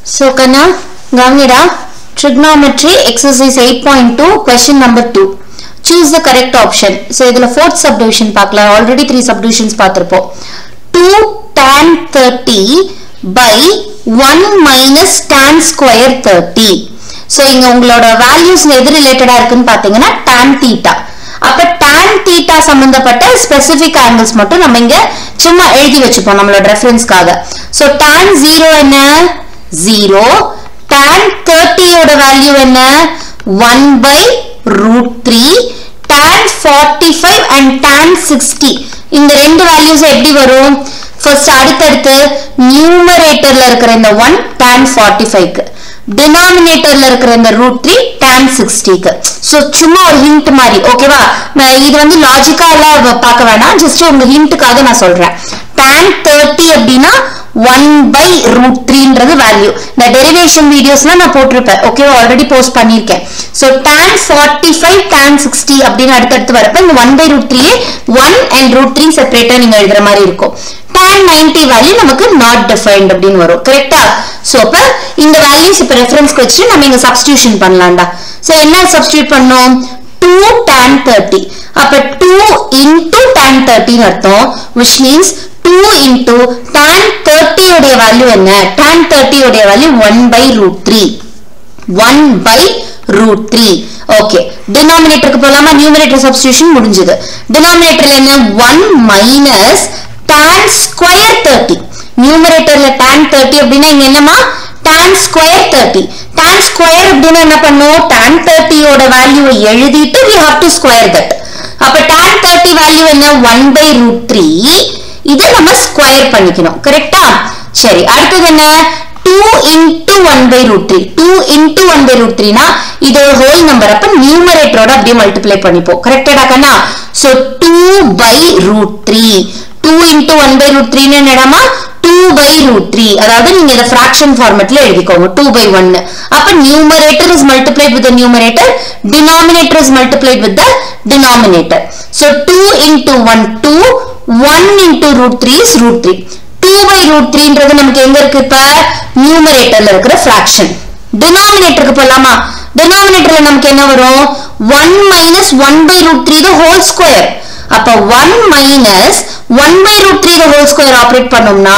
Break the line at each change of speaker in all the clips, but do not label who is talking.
So Kanna, Gavnida, trigonometry exercise 8.2 question number 2. Choose the correct option. So idhula fourth subdivision paakala, already 3 subdivisions paathirpo. 2 tan 30 by 1 minus tan square 30. So inga ungaloda values எது ரிலேட்டடா இருக்குன்னு பாத்தீங்கன்னா tan theta. அப்ப tan theta சம்பந்தப்பட்ட specific angles மட்டும் நம்ம இங்க சும்மா எழுதி வச்சுப்போம் நம்மளோட ரெஃபரன்ஸ்க்காக. So tan 0 என்ன 0, tan 30 ஓட வேல்யூ என்ன 1 by root 3, tan 45 and tan 60 இந்த ரெண்டு வேல்யூஸ் எப்படி வரும்? ஃபர்ஸ்ட் அடுத்து நியூமரேட்டர்ல இருக்கிற இந்த 1 tan 45 க்கு, டினாமினேட்டர்ல இருக்கிற இந்த root 3 tan 60 க்கு. சோ சும்மா ஒரு ஹிண்ட் மாதிரி, ஓகேவா? இது வந்து லாஜிக்கா எல்லாம் பார்க்க வேண்டாம், ஜஸ்ட் உங்க ஹிண்ட்காக நான் சொல்றேன். tan 30 அப்படினா 1 by root 3 ன்றது வேல்யூ. இந்த டெரிவேஷன் வீடியோஸ்லாம் நான் போட்டுருப்பேன், ஓகேவா? ஆல்ரெடி போஸ்ட் பண்ணிருக்கேன். சோ tan 45 tan 60 அப்படினு அடுத்து வரப்ப இந்த 1 by root 3 1 and root 3 செப்பரேட்டா நீங்க எழுதுற மாதிரி இருக்கும். tan 90 வேல்யூ நமக்கு not defined அப்படினு வரும். கரெக்ட்டா? சோ அப்ப இந்த வேல்யூஸ் இப்ப ரெஃபரன்ஸ்க்கு வச்சு நம்ம இங்க சப்ஸ்டிடியூஷன் பண்ணலாம்டா. சோ என்ன சப்ஸ்டிடியூட் பண்ணோம்? 2 tan 30. அப்ப 2 into tan 30 ன்னு அர்த்தம், which means 2 into tan 30 உடைய வேல்யூ என்ன? tan 30 உடைய value 1 by root 3. 1 by root 3. Okay, டினாமினேட்டருக்கு போலாமா? நியூமரேட்டர் சப்ஸ்டிடியூஷன் முடிஞ்சது. டினாமினேட்டர்ல என்ன 1 minus tan square 30. நியூமரேட்டர்ல tan 30 அப்படினா இங்க என்னமா? tan square 30. tan square அப்படினா என்ன பண்ணும்? tan 30 ஓட வேல்யூவை எழுதிட்டு we have to square that. அப்ப tan 30 வேல்யூ என்ன 1 by root 3. இத நம்ம ஸ்கொயர் பண்ணிக்கணும். கரெக்ட்டா? சரி, அடுத்து என்ன 2 into 1 by root 3. 2 into 1 by root 3 னா இது ஒரு ஹோல் நம்பர், அப்ப நியூமரேட்டரோட அப்படியே மல்டிப்ளை பண்ணிப்போம். கரெக்ட்டா கண்ணா? So 2 by root 3. 2 into 1 by root 3 ன்னு என்னடாமா? 2 by root 3. அதாவது நீங்க இத ஃபிராக்ஷன் ஃபார்மட்ல எழுதிக்கோங்க. 2 by 1. அப்ப numerator is multiplied with the numerator, denominator is multiplied with the denominator. So 2 into 1 2, 1 into root 3 is root 3. 2 by root 3 ன்றது நமக்கு எங்க இருக்கு? இப்ப நியூமரேட்டர்ல இருக்கிற ஃபிராக்ஷன். டினாமினேட்டருக்கு போலாமா? டினாமினேட்டர்ல நமக்கு என்ன வரும்? 1 minus 1 by root 3 the whole square. அப்ப 1 minus 1 by root 3 the whole square operate பண்ணோம்னா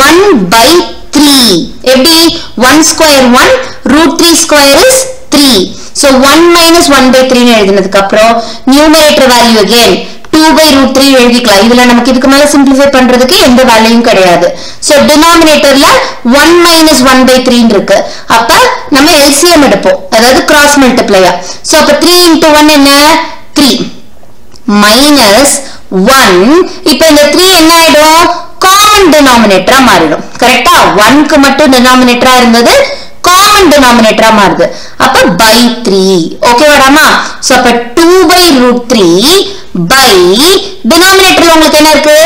1 by 3. எப்படி? 1 square 1, root 3 square is 3. So 1 minus 1 by 3 ன்னு எழுதினதுக்கு அப்புறம் numerator value again 2 by root 3 எழுதிக்கலாம். இதுல நமக்கு இதுக்கு மேல சிம்பிளிஃபை பண்றதுக்கு எந்த வேல்யூவும் கிடையாது. சோ டினாமினேட்டர்ல 1 minus 1 by 3 இருக்கு. அப்ப நம்ம எல்சிஎம் எடுப்போம், அதாவது கிராஸ் மல்டிப்ளையா. சோ அப்ப 3 into 1 என்ன 3 minus 1. இப்போ இந்த 3 என்ன ஆயிடும்? காமன் டினாமினேட்டரா மாறிடும். கரெக்ட்டா? 1 க்கு மட்டும் டினாமினேட்டரா இருந்தது காமன் டினாமினேட்டரா மாறுது. அப்ப by 3. ஓகேவாடாமா? சோ அப்ப 2 by root 3 by டினாமினேட்டர்ல உங்களுக்கு என்ன இருக்கு?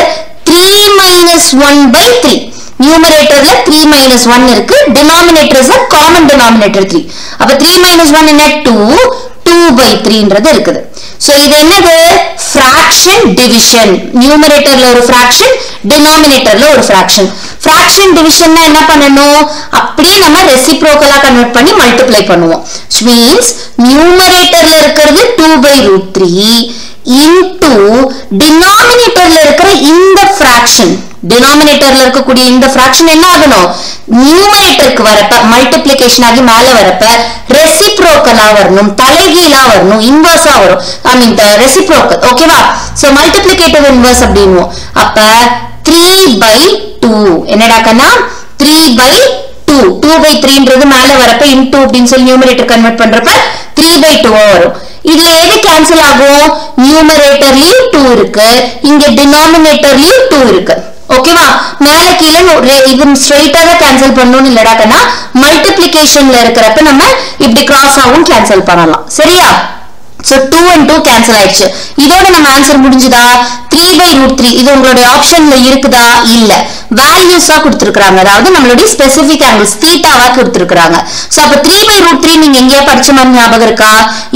3 minus 1 by 3. நியூமரேட்டர்ல 3 minus 1 இருக்கு, denominator is a common denominator 3. அப்ப 3 minus 1 என்ன 2, 2 by 3 ன்றது இருக்குது. சோ இது என்னது? fraction division. நியூமரேட்டர்ல ஒரு fraction, டினாமினேட்டர்ல ஒரு fraction. fraction divisionனா என்ன பண்ணனும்? அப்படியே நம்ம ரெசிப்ரோக்கலா கன்வர்ட் பண்ணி மல்டிப்ளை பண்ணுவோம். which means நியூமரேட்டர்ல இருக்கிறது 2 by root 3 into டினாமினேட்டர்ல இருக்கிற இந்த fraction. டினாமினேட்டர்ல இருக்கக்கூடிய இந்த fraction என்ன ஆகணும்? நியூமரேட்டருக்கு வரப்ப மல்டிப்ளிகேஷன் ஆகி மேல வரப்ப ரெசிப்ரோக்கலா வரணும், தலைகீழா வரணும், இன்வர்ஸா வரும். I mean reciprocal. ஓகேவா? சோ மல்டிப்ளிகேட்டிவ் இன்வர்ஸ் அப்படினுவோம். அப்ப 3 by 2 என்னடா கண்ணா? 3 by 2. 2 by 3 ன்றது மேல வரப்ப into அப்படினு சொல்லி நியூமரேட்டர் கன்வர்ட் பண்றப்ப 3 by 2 வரும். இதுல எது கேன்சல் ஆகும்? நியூமரேட்டர்லயும் 2 இருக்கு, இங்க டினாமினேட்டர்லயும் 2 இருக்கு. ஓகேவா? மேல கீழ இது ஸ்ட்ரைட்டா தான் கேன்சல் பண்ணனும் இல்லடா கண்ணா. மல்டிப்ளிகேஷன்ல இருக்கிறப்ப நம்ம இப்படி கிராஸ் ஆவும் கேன்சல் பண்ணலாம். சரியா? சோ 2 and 2 கேன்சல் ஆயிடுச்சு. இதோட நம்ம ஆன்சர் முடிஞ்சதா? 3 by root 3 இது உங்களுடைய ஆப்ஷன்ல இருக்குதா? இல்ல, வேல்யூஸா கொடுத்திருக்காங்க, அதாவது நம்மளுடைய ஸ்பெசிபிக் ஆங்கிள்ஸ் தீட்டாவா கொடுத்திருக்காங்க. சோ அப்ப 3 by root 3 நீங்க எங்கேயா படிச்ச மாதிரி ஞாபகம் இருக்கா?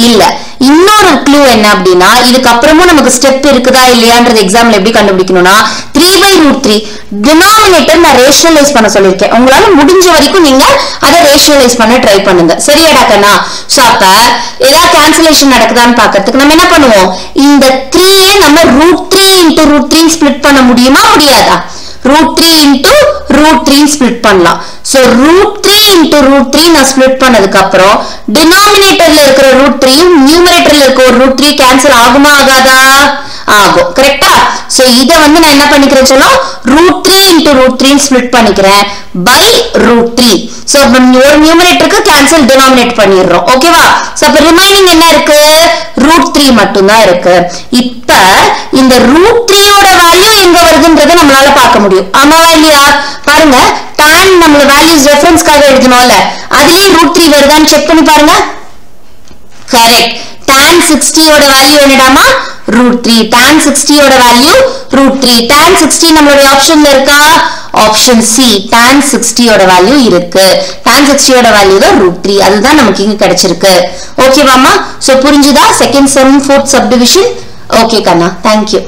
இல்ல. இன்னொரு க்ளூ என்ன அப்படின்னா இதுக்கு அப்புறமும் நமக்கு ஸ்டெப் இருக்குதா இல்லையான்றது எக்ஸாம்ல எப்படி கண்டுபிடிக்கணும்னா 3/√3 டினாமினேட்டர் நான் ரேஷனலைஸ் பண்ண சொல்லியிருக்கேன். உங்களால முடிஞ்ச வரைக்கும் நீங்க அதை ரேஷனலைஸ் பண்ண ட்ரை பண்ணுங்க. சரியாடா கண்ணா? சோ அப்ப ஏதாவது கேன்சலேஷன் நடக்குதான்னு பாக்கிறதுக்கு நம்ம என்ன பண்ணுவோம், இந்த 3 நம்ம √3 × √3 ஸ்ப்ளிட் பண்ண முடியுமா முடியாதா? √3 × √3 ஸ்ப்ளிட் பண்ணலாம். சோ √3 × √3 நான் ஸ்ப்ளிட் பண்ணதுக்கு அப்புறம் டினாமினேட்டர்ல இருக்கிற √3 நியூமரேட்டர்ல இருக்க ஒரு √3 கேன்சல் ஆகுமா ஆகாதா? ஆகும். கரெக்ட்டா? சோ இத வந்து நான் என்ன பண்ணிக்கிறேன் சொல்லும் √3 × √3 ஸ்ப்ளிட் பண்ணிக்கிறேன் by √3. சோ ஒரு நியூமரேட்டருக்கு கேன்சல் டினாமினேட் பண்ணிடுறோம். ஓகேவா? சோ அப்ப ரிமைனிங் என்ன இருக்கு, √3 மட்டும் தான் இருக்கு. இப்ப இந்த √3 ஓட வேல்யூ எங்க வருதுன்றதை நம்மளால பார்க்க முடியும். ஆமாவா இல்லையா? பாருங்க tan நம்ம வேல்யூஸ் ரெஃபரன்ஸ்க்காக எழுதணும்ல, அதுலயே √3 வருதான்னு செக் பண்ணி பாருங்க. கரெக்ட். tan 60 ஓட வேல்யூ என்னடாமா √3. tan 60 ஓட வேல்யூ √3. tan 60 நம்மளுடைய ஆப்ஷன்ல இருக்கா? ஆப்ஷன் சி tan 60 ஓட வேல்யூ இருக்கு. tan 60 ஓட வேல்யூ தான் √3. அதுதான் நமக்கு இங்க கிடைச்சிருக்கு. ஓகேவாமா? சோ புரிஞ்சுதா second sum fourth subdivision? Okay கண்ணா, தேங்க்யூ.